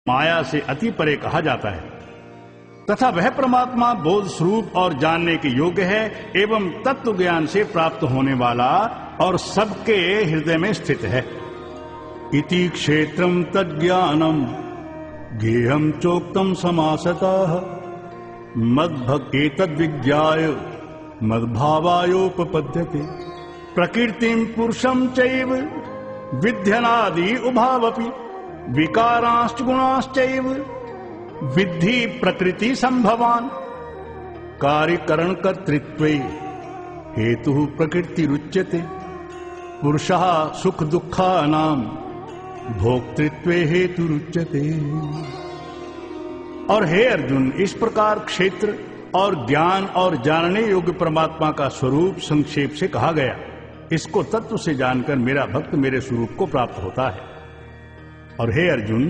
माया से अति परे कहा जाता है तथा वह परमात्मा बोध स्वरूप और जानने के योग्य है एवं तत्व ज्ञान से प्राप्त होने वाला और सबके हृदय में स्थित है। इति क्षेत्रम तज्ज्ञानम गेहम चोक्तम समासतः मद्भक्त एतद्विज्ञाय मद्भावायोपपद्यते। प्रकृतिम पुरुषम चैव विध्यनादि उभावपि विकारांश्च गुणाश्चैव विद्धि प्रकृति संभवान। कार्यकरण कर्तृत्वे हेतु प्रकृति रुच्यते। पुरुषः सुख दुःखानां भोक्तृत्वे हेतु रुच्यते। और हे अर्जुन, इस प्रकार क्षेत्र और ज्ञान और जानने योग्य परमात्मा का स्वरूप संक्षेप से कहा गया। इसको तत्व से जानकर मेरा भक्त मेरे स्वरूप को प्राप्त होता है। और हे अर्जुन,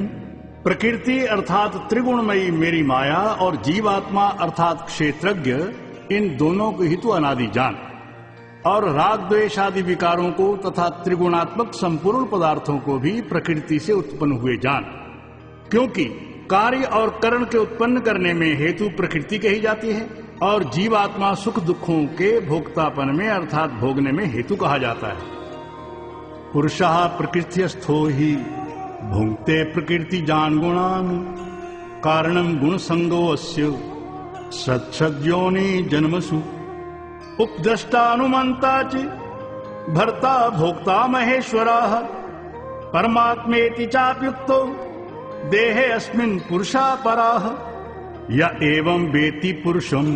प्रकृति अर्थात त्रिगुणमयी मेरी माया और जीवात्मा अर्थात क्षेत्रज्ञ, इन दोनों को ही तू अनादि जान। और राग द्वेष आदि विकारों को तथा त्रिगुणात्मक संपूर्ण पदार्थों को भी प्रकृति से उत्पन्न हुए जान। क्योंकि कार्य और करण के उत्पन्न करने में हेतु प्रकृति कही जाती है और जीवात्मा सुख दुखों के भोक्तापन में अर्थात भोगने में हेतु कहा जाता है। पुरुषः प्रकृत्यस्थो ही भुंक्ते प्रकृति जान गुणान कारणम गुण संगो अस्य सत्सद्योनि जन्मसु। उपद्रष्टानुमंता च भर्ता भोक्ता महेश्वरः परमात्मेति चाप्युक्तो देहे अस्मिन् पुरुषा पराः। य एवं वेति पुरुषं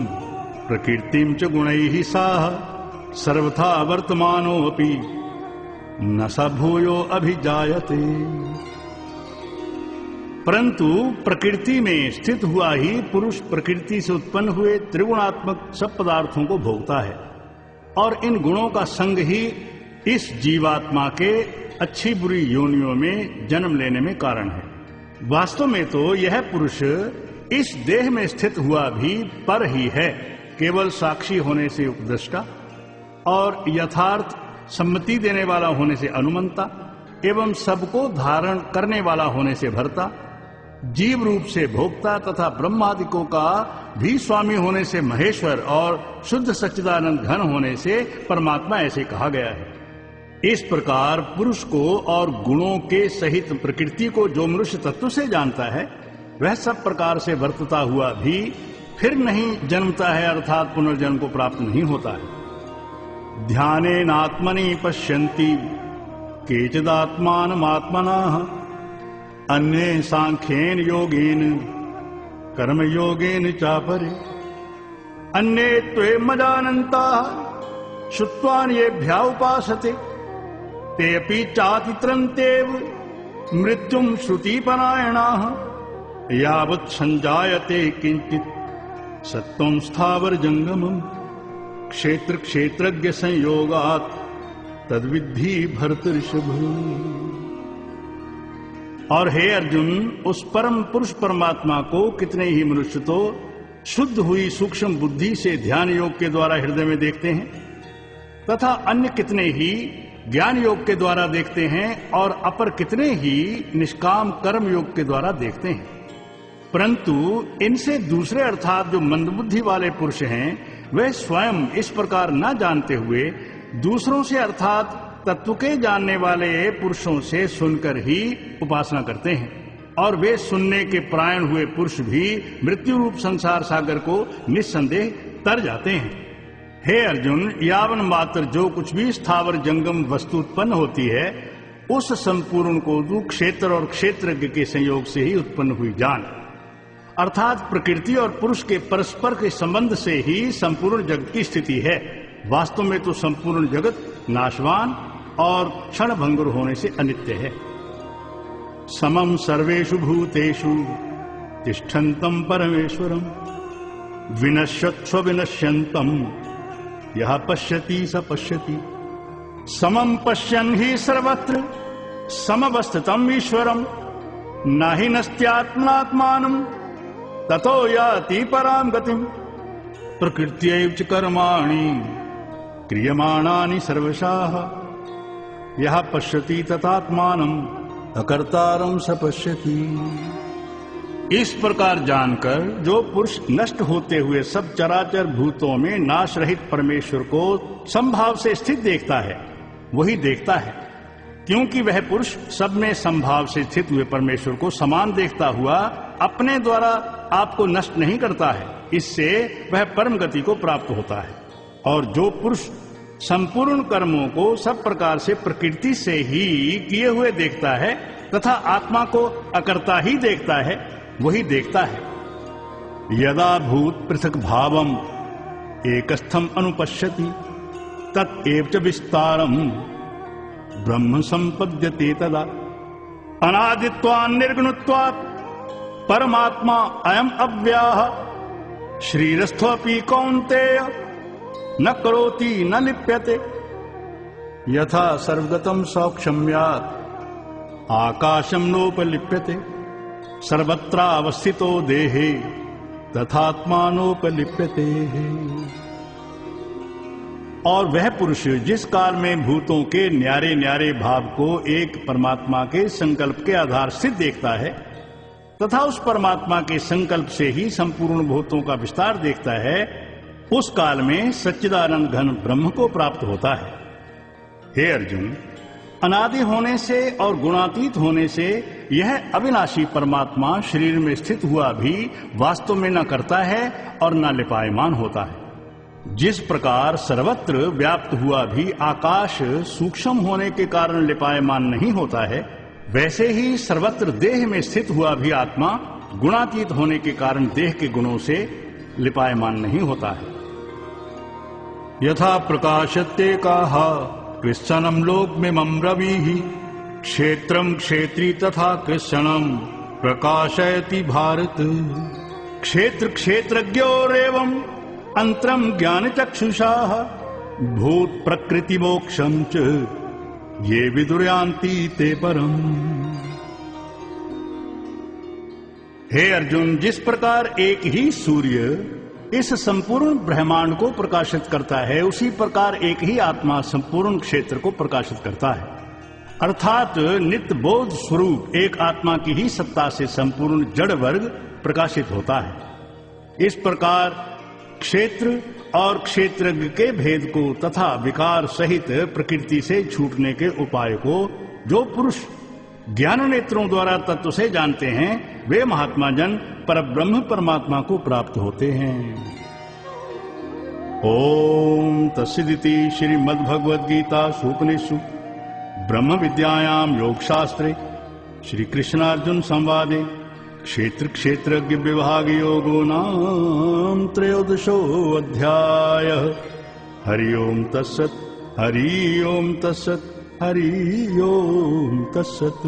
प्रकृतिं च गुणैः सह सर्वथा वर्तमानोऽपि न स भूयो अभिजायते। परंतु प्रकृति में स्थित हुआ ही पुरुष प्रकृति से उत्पन्न हुए त्रिगुणात्मक सब पदार्थों को भोगता है और इन गुणों का संग ही इस जीवात्मा के अच्छी बुरी योनियों में जन्म लेने में कारण है। वास्तव में तो यह पुरुष इस देह में स्थित हुआ भी पर ही है, केवल साक्षी होने से उपद्रष्टा और यथार्थ सम्मति देने वाला होने से अनुमंता एवं सबको धारण करने वाला होने से भर्ता, जीव रूप से भोक्ता तथा ब्रह्मादिकों का भी स्वामी होने से महेश्वर और शुद्ध सच्चिदानंद घन होने से परमात्मा ऐसे कहा गया है। इस प्रकार पुरुष को और गुणों के सहित प्रकृति को जो मनुष्य तत्व से जानता है वह सब प्रकार से वर्तता हुआ भी फिर नहीं जन्मता है अर्थात पुनर्जन्म को प्राप्त नहीं होता है। ध्यानेनात्मनि पश्यन्ति केचिदात्मानमात्मनः अन्ये सांख्येन योगेन कर्म योगेन चापरे। अन्ये त्वेमजानन्ताः श्रुत्वान्येभ्यः उपासते ते अपि चातित्रन्तेव मृत्युं श्रुतिपरायणाः। यावत् संजायते किंचित् सत्त्वं स्थावर जंगमम् क्षेत्र क्षेत्रज्ञ संयोगात् तद्विद्धि भर्तृषभ। और हे अर्जुन, उस परम पुरुष परमात्मा को कितने ही मनुष्य तो शुद्ध हुई सूक्ष्म बुद्धि से ध्यान योग के द्वारा हृदय में देखते हैं तथा अन्य कितने ही ज्ञान योग के द्वारा देखते हैं और अपर कितने ही निष्काम कर्म योग के द्वारा देखते हैं। परंतु इनसे दूसरे अर्थात जो मंदबुद्धि वाले पुरुष हैं वे स्वयं इस प्रकार न जानते हुए दूसरों से अर्थात तत्व के जानने वाले पुरुषों से सुनकर ही उपासना करते हैं और वे सुनने के परायण हुए पुरुष भी मृत्यु रूप संसार सागर को निस्संदेह तर जाते हैं। हे अर्जुन, यावन मात्र जो कुछ भी स्थावर जंगम वस्तु उत्पन्न होती है उस संपूर्ण को तू क्षेत्र और क्षेत्रज्ञ के संयोग से ही उत्पन्न हुई जान। अर्थात प्रकृति और पुरुष के परस्पर के संबंध से ही संपूर्ण जगत की स्थिति है। वास्तव में तो संपूर्ण जगत नाशवान और क्षण भंगुर होने से अनित्य है। समम सर्वेषु भूतेषु तिष्ठन्तं परमेश्वरं विनश्यत्स्व विनश्यन्तं यः पश्यति स पश्यति। समम पश्यन् हि सर्वत्र समवस्थितं ईश्वरं न हि नस्त्यात्मनात्मानं ततो याति परां गतिम्। प्रकृत्यैव च कर्माणि क्रियमाणानि सर्वशः यः पश्यति तथात्मानम् अकर्तारं स पश्यति। इस प्रकार जानकर जो पुरुष नष्ट होते हुए सब चराचर भूतों में नाश रहित परमेश्वर को संभाव से स्थित देखता है, वही देखता है। क्योंकि वह पुरुष सब में संभाव से स्थित हुए परमेश्वर को समान देखता हुआ अपने द्वारा आपको नष्ट नहीं करता है, इससे वह परम गति को प्राप्त होता है। और जो पुरुष संपूर्ण कर्मों को सब प्रकार से प्रकृति से ही किए हुए देखता है तथा आत्मा को अकर्ता ही देखता है, वही देखता है। यदा भूत पृथक भावम एकस्थम अनुपश्यति तत्एव च विस्तारम ब्रह्म संपद्यते तदा। अनादित्वान् निर्गुणत्वात् परमात्मा अयम अव्याः श्रीरस्थोऽपि कौन्तेय न करोति न लिप्यते। यथा सर्वगतं सौक्ष्म्यात् आकाशं नोपलिप्यते सर्वत्रावस्थितो देहे तथात्मानोपलिप्यते। और वह पुरुष जिस काल में भूतों के न्यारे न्यारे भाव को एक परमात्मा के संकल्प के आधार से देखता है तथा उस परमात्मा के संकल्प से ही संपूर्ण भूतों का विस्तार देखता है, उस काल में सच्चिदानंद घन ब्रह्म को प्राप्त होता है। हे अर्जुन, अनादि होने से और गुणातीत होने से यह अविनाशी परमात्मा शरीर में स्थित हुआ भी वास्तव में न करता है और न लिपायमान होता है। जिस प्रकार सर्वत्र व्याप्त हुआ भी आकाश सूक्ष्म होने के कारण लिपायमान नहीं होता है, वैसे ही सर्वत्र देह में स्थित हुआ भी आत्मा गुणातीत होने के कारण देह के गुणों से लिपायमान नहीं होता है। यथा प्रकाशते काहा कृष्णम लोकमिमं रविः क्षेत्रम क्षेत्री तथा कृष्णम प्रकाशयति भारत। क्षेत्र क्षेत्रज्ञोरेवं अंतरम ज्ञान चक्षुषा भूत प्रकृति मोक्षम च ये विदुर्यान्ति ते परम। हे अर्जुन, जिस प्रकार एक ही सूर्य इस संपूर्ण ब्रह्मांड को प्रकाशित करता है, उसी प्रकार एक ही आत्मा संपूर्ण क्षेत्र को प्रकाशित करता है। अर्थात नित्य बोध स्वरूप एक आत्मा की ही सत्ता से संपूर्ण जड़ वर्ग प्रकाशित होता है। इस प्रकार क्षेत्र और क्षेत्रज्ञ के भेद को तथा विकार सहित प्रकृति से छूटने के उपाय को जो पुरुष ज्ञान नेत्रों द्वारा तत्व से जानते हैं, वे महात्मा जन परब्रह्म परमात्मा को प्राप्त होते हैं। ओम तस्सदिति श्रीमद्भगवद गीता उपनिषदु ब्रह्म विद्यायां योग शास्त्रे श्री कृष्णार्जुन संवादे क्षेत्र क्षेत्रज्ञ विभाग योगो नाम त्रयोदशो अध्याय। हरि ओम तत्सत्, हरि ओम तत्सत्, हरि ओम तत्सत्।